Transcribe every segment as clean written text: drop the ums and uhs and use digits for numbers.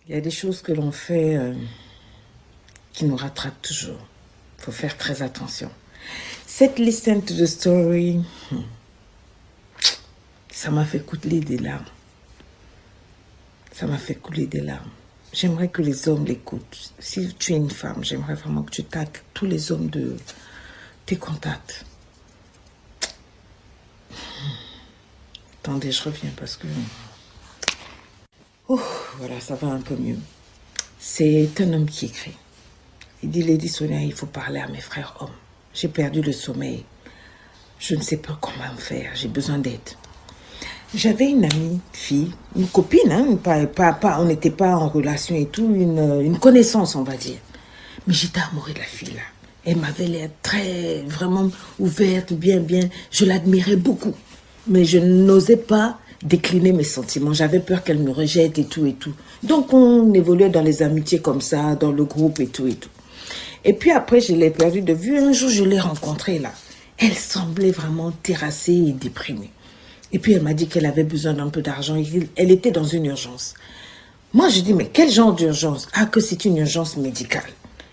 Il y a des choses que l'on fait qui nous rattrapent toujours. Il faut faire très attention. Cette listen to the story, ça m'a fait couler des larmes. Ça m'a fait couler des larmes. J'aimerais que les hommes l'écoutent. Si tu es une femme, j'aimerais vraiment que tu tagues tous les hommes de tes contacts. Attendez, je reviens parce que... Oh, voilà, ça va un peu mieux. C'est un homme qui écrit. Il dit, Lady Sonia, il faut parler à mes frères hommes. J'ai perdu le sommeil. Je ne sais pas comment faire. J'ai besoin d'aide. J'avais une amie, fille, une copine, hein, on n'était pas en relation et tout, une connaissance, on va dire. Mais j'étais amoureux de la fille, là. Elle m'avait l'air très, vraiment ouverte, bien. Je l'admirais beaucoup. Mais je n'osais pas décliner mes sentiments. J'avais peur qu'elle me rejette et tout. Donc, on évoluait dans les amitiés comme ça, dans le groupe et tout. Et puis après, je l'ai perdue de vue. Un jour, je l'ai rencontrée, là. Elle semblait vraiment terrassée et déprimée. Et puis, elle m'a dit qu'elle avait besoin d'un peu d'argent. Elle était dans une urgence. Moi, je dis, mais quel genre d'urgence? Ah, que c'est une urgence médicale.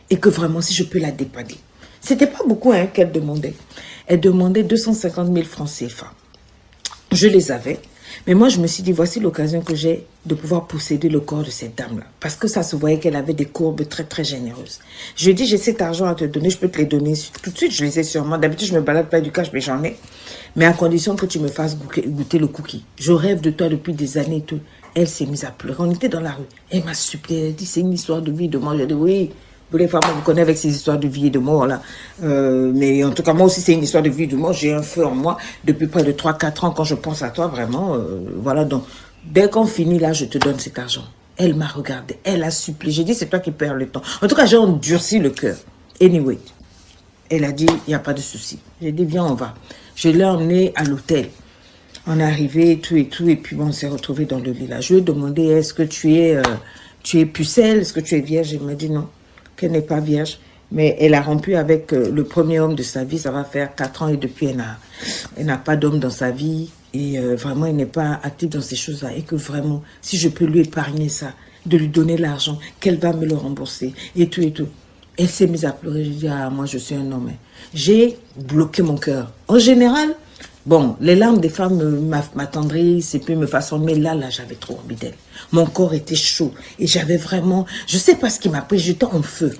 Et que vraiment, si je peux la dépanner. C'était pas beaucoup hein, qu'elle demandait. Elle demandait 250 000 francs CFA. Je les avais. Mais moi, je me suis dit, voici l'occasion que j'ai de pouvoir posséder le corps de cette dame-là. Parce que ça se voyait qu'elle avait des courbes très, très généreuses. Je lui ai dit, j'ai cet argent à te donner, je peux te les donner tout de suite. Je les ai sûrement. D'habitude, je me balade pas du cash, mais j'en ai. Mais à condition que tu me fasses goûter le cookie. Je rêve de toi depuis des années et tout. Elle s'est mise à pleurer. On était dans la rue. Elle m'a supplié. Elle a dit, c'est une histoire de vie, de mort. J'ai dit, oui. Vous les femmes, vous connaissez avec ces histoires de vie et de mort là. Mais en tout cas, moi aussi, c'est une histoire de vie et de mort. J'ai un feu en moi depuis près de 3-4 ans quand je pense à toi, vraiment. Voilà, donc, dès qu'on finit là, je te donne cet argent. Elle m'a regardé, elle a supplié. J'ai dit, c'est toi qui perds le temps. En tout cas, j'ai endurci le cœur. Anyway, elle a dit, il n'y a pas de souci. J'ai dit, viens, on va. Je l'ai emmenée à l'hôtel. On est arrivé et tout. Et puis, bon, on s'est retrouvés dans le lit là. Je lui ai demandé, est-ce que tu es pucelle? Est-ce que tu es vierge? Elle m'a dit non. Qu'elle n'est pas vierge, mais elle a rompu avec le premier homme de sa vie, ça va faire 4 ans et depuis elle n'a pas d'homme dans sa vie et vraiment elle n'est pas active dans ces choses-là et que vraiment, si je peux lui épargner ça, de lui donner l'argent, qu'elle va me le rembourser et tout. Elle s'est mise à pleurer, je dis, ah moi je suis un homme. J'ai bloqué mon cœur. En général, bon, les larmes des femmes m'attendrissent et puis me façonnent, mais là, j'avais trop envie d'elle. Mon corps était chaud et j'avais vraiment, je sais pas ce qui m'a pris, j'étais en feu.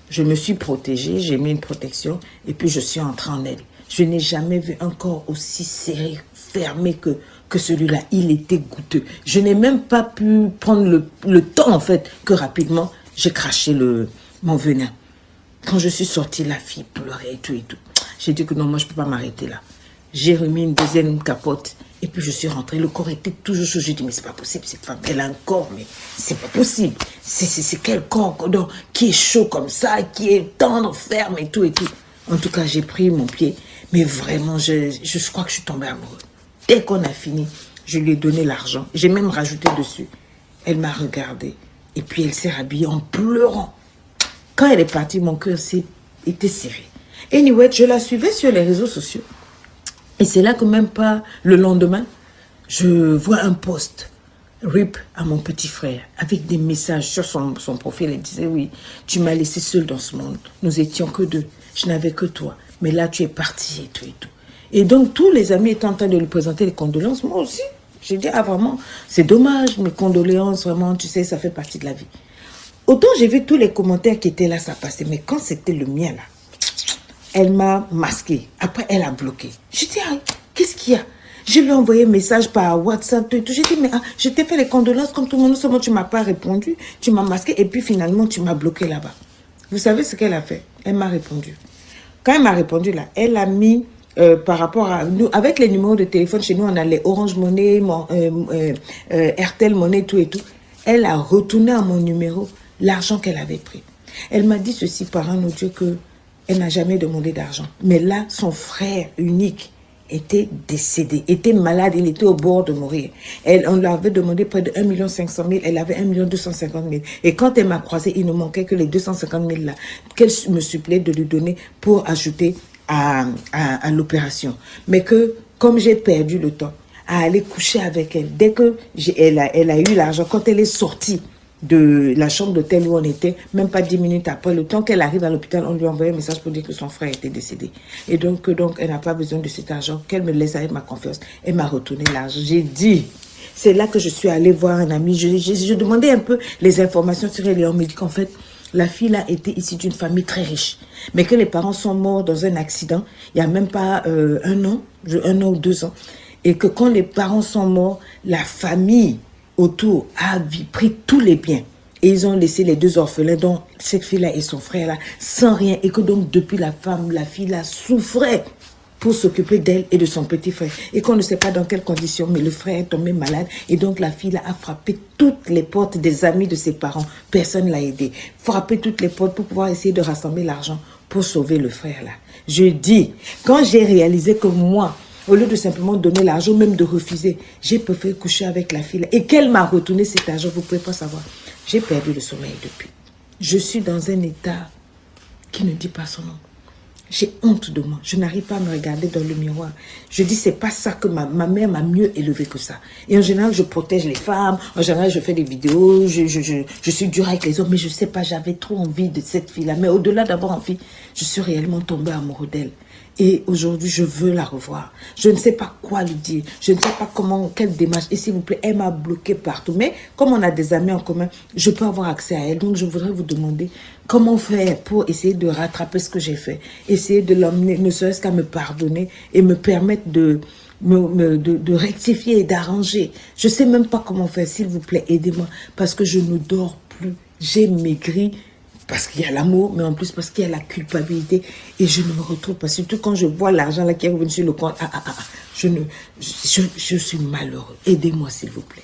Je me suis protégée, j'ai mis une protection et puis je suis entrée en elle. Je n'ai jamais vu un corps aussi serré, fermé que celui-là. Il était goûteux. Je n'ai même pas pu prendre le temps, en fait, que rapidement, j'ai craché mon venin. Quand je suis sortie, la fille pleurait et tout. J'ai dit que non, moi, je ne peux pas m'arrêter là. J'ai remis une deuxième capote et puis je suis rentrée. Le corps était toujours chaud. J'ai dit, mais c'est pas possible, cette femme, elle a un corps, mais c'est pas possible. C'est quel corps qui est chaud comme ça, qui est tendre, ferme et tout. En tout cas, j'ai pris mon pied, mais vraiment, je crois que je suis tombée amoureuse. Dès qu'on a fini, je lui ai donné l'argent. J'ai même rajouté dessus. Elle m'a regardée et puis elle s'est rhabillée en pleurant. Quand elle est partie, mon cœur était serré. Anyway, je la suivais sur les réseaux sociaux. Et c'est là que même pas le lendemain, je vois un post, RIP à mon petit frère, avec des messages sur son profil. Elle disait, oui, tu m'as laissé seule dans ce monde. Nous étions que deux. Je n'avais que toi. Mais là, tu es parti et tout. Et donc, tous les amis étaient en train de lui présenter les condoléances. Moi aussi. J'ai dit, ah vraiment, c'est dommage, mes condoléances, vraiment, tu sais, ça fait partie de la vie. Autant j'ai vu tous les commentaires qui étaient là, ça passait. Mais quand c'était le mien, là, elle m'a masqué. Après, elle a bloqué. J'ai dit, ah, qu'est-ce qu'il y a? Je lui ai envoyé un message par WhatsApp. J'ai dit, mais je t'ai fait les condoléances comme tout le monde. Seulement, tu ne m'as pas répondu. Tu m'as masqué. Et puis, finalement, tu m'as bloqué là-bas. Vous savez ce qu'elle a fait? Elle m'a répondu. Quand elle m'a répondu, là, elle a mis, par rapport à nous, avec les numéros de téléphone, chez nous, on a les Orange Money, RTL Money, tout. Elle a retourné à mon numéro l'argent qu'elle avait pris. Elle m'a dit ceci par un audio que elle n'a jamais demandé d'argent. Mais là, son frère unique était décédé, était malade, il était au bord de mourir. On lui avait demandé près de 1 500 000, elle avait 1 250 000. Et quand elle m'a croisé, il ne manquait que les 250 000 là, qu'elle me suppliait de lui donner pour ajouter à l'opération. Mais que, comme j'ai perdu le temps à aller coucher avec elle, dès que elle a eu l'argent, quand elle est sortie de la chambre d'hôtel où on était, même pas 10 minutes après, le temps qu'elle arrive à l'hôpital, on lui envoie un message pour dire que son frère était décédé. Et donc elle n'a pas besoin de cet argent, qu'elle me laisse avec ma confiance. Elle m'a retourné l'argent. J'ai dit, c'est là que je suis allée voir un ami. Je demandais un peu les informations sur elle et on me dit qu'en fait, la fille a été issue d'une famille très riche, mais que les parents sont morts dans un accident, il n'y a même pas un an ou 2 ans, et que quand les parents sont morts, la famille autour a pris tous les biens. Et ils ont laissé les 2 orphelins, dont cette fille-là et son frère-là, sans rien, et que donc depuis la fille-là souffrait pour s'occuper d'elle et de son petit frère. Et qu'on ne sait pas dans quelles conditions, mais le frère est tombé malade. Et donc la fille a frappé toutes les portes des amis de ses parents. Personne ne l'a aidé. Frappé toutes les portes pour pouvoir essayer de rassembler l'argent pour sauver le frère là. Je dis, quand j'ai réalisé que moi, au lieu de simplement donner l'argent, même de refuser, j'ai préféré coucher avec la fille là. Et qu'elle m'a retourné cet argent, vous ne pouvez pas savoir. J'ai perdu le sommeil depuis. Je suis dans un état qui ne dit pas son nom. J'ai honte de moi. Je n'arrive pas à me regarder dans le miroir. Je dis, c'est pas ça que ma mère m'a mieux élevé que ça. Et en général, je protège les femmes. En général, je fais des vidéos. Je suis dure avec les hommes. Mais je sais pas, j'avais trop envie de cette fille-là. Mais au-delà d'avoir envie, je suis réellement tombée amoureux d'elle. Et aujourd'hui, je veux la revoir. Je ne sais pas quoi lui dire. Je ne sais pas comment, quelle démarche. Et s'il vous plaît, elle m'a bloqué partout. Mais comme on a des amis en commun, je peux avoir accès à elle. Donc, je voudrais vous demander comment faire pour essayer de rattraper ce que j'ai fait. Essayer de l'emmener, ne serait-ce qu'à me pardonner et me permettre de rectifier et d'arranger. Je ne sais même pas comment faire. S'il vous plaît, aidez-moi. Parce que je ne dors plus. J'ai maigri. Parce qu'il y a l'amour, mais en plus parce qu'il y a la culpabilité. Et je ne me retrouve pas. Surtout quand je vois l'argent là qui est revenu sur le compte. Je suis malheureux. Aidez-moi, s'il vous plaît.